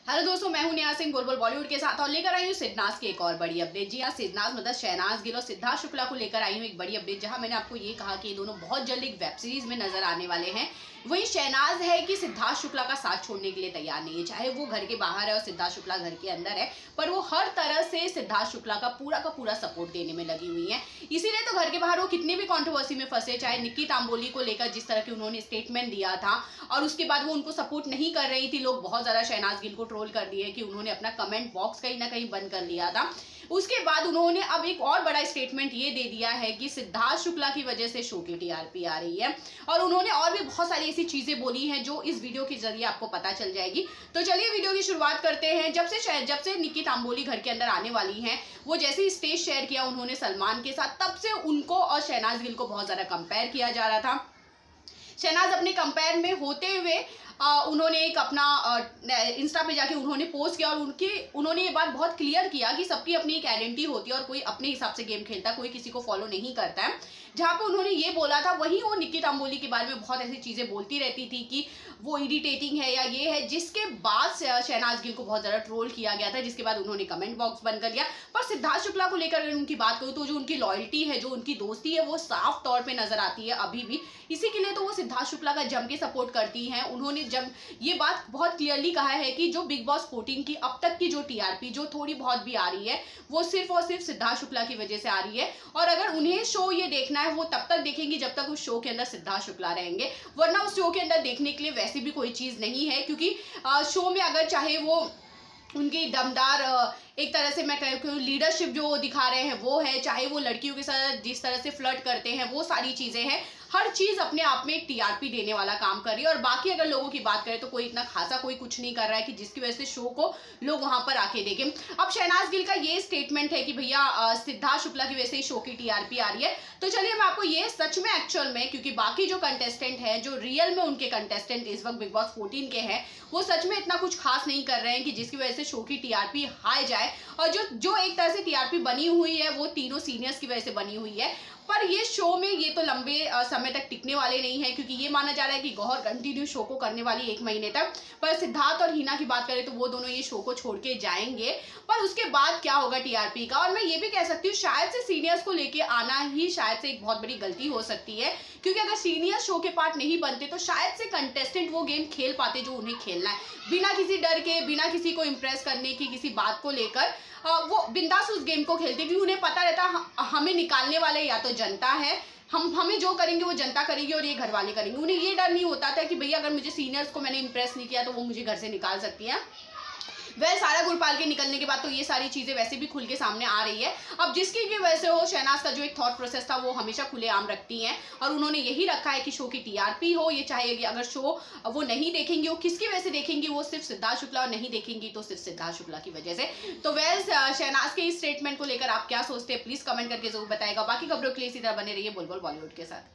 Hello दोस्तों, मैं हूं नेहा सिंह बुलबुल बॉलीवुड के साथ और लेकर आई हूं सिद्धनाज की एक और बड़ी अपडेट। जी हां, सिद्धनाज मतलब शहनाज गिल और सिद्धार्थ शुक्ला को लेकर आई हूं एक बड़ी अपडेट, जहां मैंने आपको ये कहा कि ये दोनों बहुत जल्द एक वेब सीरीज में नजर आने वाले हैं। वहीं शहनाज है कि सिद्धार्थ शुक्ला का साथ छोड़ने के लिए तैयार नहीं है, चाहे वो घर के बाहर है और सिद्धार्थ शुक्ला घर के अंदर है, पर वो हर तरह से सिद्धार्थ शुक्ला का पूरा सपोर्ट देने में लगी हुई है। इसीलिए तो घर के बाहर वो कितने भी कंट्रोवर्सी में फंसे, चाहे निक्की तांबोली को लेकर जिस तरह की उन्होंने स्टेटमेंट दिया था और उसके बाद वो उनको सपोर्ट नहीं कर रही थी, लोग बहुत ज्यादा शहनाज गिल को ट्रोल कर दिए कि उन्होंने अपना कमेंट बॉक्स कहीं ना कहीं बंद कर लिया था। उसके बाद उन्होंने अब एक और बड़ा स्टेटमेंट ये दे दिया है कि सिद्धार्थ शुक्ला की वजह से शो की टीआरपी आ रही है, और उन्होंने और भी बहुत सारी ऐसी चीजें बोली हैं जो इस वीडियो के जरिए आपको पता चल जाएगी। तो चलिए वीडियो की शुरुआत करते हैं। जब से निक्की तांबोली घर के अंदर आने वाली हैं, वो जैसे ही स्टेज शेयर किया उन्होंने सलमान के साथ, तब से उनको और शहनाज गिल को बहुत ज्यादा कंपेयर किया जा रहा था। शहनाज अपने कंपेयर में होते हुए उन्होंने एक अपना इंस्टा पे जाके उन्होंने पोस्ट किया और उन्होंने ये बात बहुत क्लियर किया कि सबकी अपनी एक आइडेंटिटी होती है और कोई अपने हिसाब से गेम खेलता है, कोई किसी को फॉलो नहीं करता है। जहाँ पे उन्होंने ये बोला था, वहीं वो निक्की तांबोली के बारे में बहुत ऐसी चीजें बोलती रहती थी कि वो इरिटेटिंग है या ये है, जिसके बाद शहनाज गिल को बहुत ज्यादा ट्रोल किया गया था, जिसके बाद उन्होंने कमेंट बॉक्स बंद कर लिया। पर सिद्धार्थ शुक्ला को लेकर अगर उनकी बात करूँ तो जो उनकी लॉयल्टी है, जो उनकी दोस्ती है, वो साफ तौर पर नजर आती है अभी भी। इसी के लिए तो वो सिद्धार्थ शुक्ला का जम के सपोर्ट करती हैं। उन्होंने जब ये बात बहुत क्लियरली कहा है कि जो बिग बॉस 14 की अब तक की जो टीआरपी जो थोड़ी बहुत भी आ रही है, वो सिर्फ और सिर्फ सिद्धार्थ शुक्ला की वजह से आ रही है। और अगर उन्हें शो ये देखना है, वो तब तक देखेंगी जब तक उस शो के अंदर सिद्धार्थ शुक्ला रहेंगे, वरना उस शो के अंदर देखने के लिए वैसे भी कोई चीज नहीं है। क्योंकि शो में अगर चाहे वो उनकी दमदार एक तरह से मैं कहूँ लीडरशिप जो दिखा रहे हैं वो है, चाहे वो लड़कियों के साथ जिस तरह से फ्लर्ट करते हैं, वो सारी चीजें हैं, हर चीज अपने आप में एक टीआरपी देने वाला काम कर रही है। और बाकी अगर लोगों की बात करें तो कोई इतना खासा कोई कुछ नहीं कर रहा है कि जिसकी वजह से शो को लोग वहां पर आके देखें। अब शहनाज गिल का ये स्टेटमेंट है कि भैया सिद्धार्थ शुक्ला की वजह से शो की टीआरपी आ रही है। तो चलिए मैं आपको ये सच में एक्चुअल में, क्योंकि बाकी जो कंटेस्टेंट हैं, जो रियल में उनके कंटेस्टेंट इस वक्त बिग बॉस 14 के हैं, वो सच में इतना कुछ खास नहीं कर रहे हैं कि जिसकी वजह से शो की टीआरपी हाई जाए। और जो एक तरह से टीआरपी बनी हुई है वो तीनों सीनियर्स की वजह से बनी हुई है। पर ये शो में ये तो लंबे समय तक टिकने वाले नहीं है, क्योंकि ये माना जा रहा है कि गौहर कंटिन्यू शो को करने वाली 1 महीने तक। पर सिद्धार्थ और हिना की बात करें तो वो दोनों ये शो को छोड़ के जाएंगे। पर उसके बाद क्या होगा टीआरपी का, और मैं ये भी कह सकती हूँ शायद से सीनियर्स को लेके आना ही शायद से एक बहुत बड़ी गलती हो सकती है। क्योंकि अगर सीनियर शो के पार्ट नहीं बनते तो शायद से कंटेस्टेंट वो गेम खेल पाते जो उन्हें खेलना है, बिना किसी डर के, बिना किसी को इम्प्रेस करने की किसी बात को लेकर वो बिंदास उस गेम को खेलते, क्योंकि उन्हें पता रहता हमें निकालने वाले या तो जनता है, हमें जो करेंगे वो जनता करेगी और ये घर वाले करेंगे। उन्हें ये डर नहीं होता था कि भैया अगर मुझे सीनियर्स को मैंने इंप्रेस नहीं किया तो वो मुझे घर से निकाल सकती है। वह सारा गुरपाल के निकलने के बाद तो ये सारी चीजें वैसे भी खुल के सामने आ रही है। अब जिसकी की वजह से हो, शहनाज का जो एक थॉट प्रोसेस था वो हमेशा खुलेआम रखती हैं, और उन्होंने यही रखा है कि शो की टीआरपी हो, ये चाहे अगर शो वो नहीं देखेंगी, वो किसकी वजह से देखेंगी, वो सिर्फ सिद्धार्थ शुक्ला, और नहीं देखेंगी तो सिर्फ सिद्धार्थ शुक्ला की वजह से। तो वह शहनाज के इस स्टेटमेंट को लेकर आप क्या सोचते हैं, प्लीज कमेंट करके जरूर बताएगा। बाकी खबरों के लिए इसी तरह बने रहिए बुलबुल बॉलीवुड के साथ।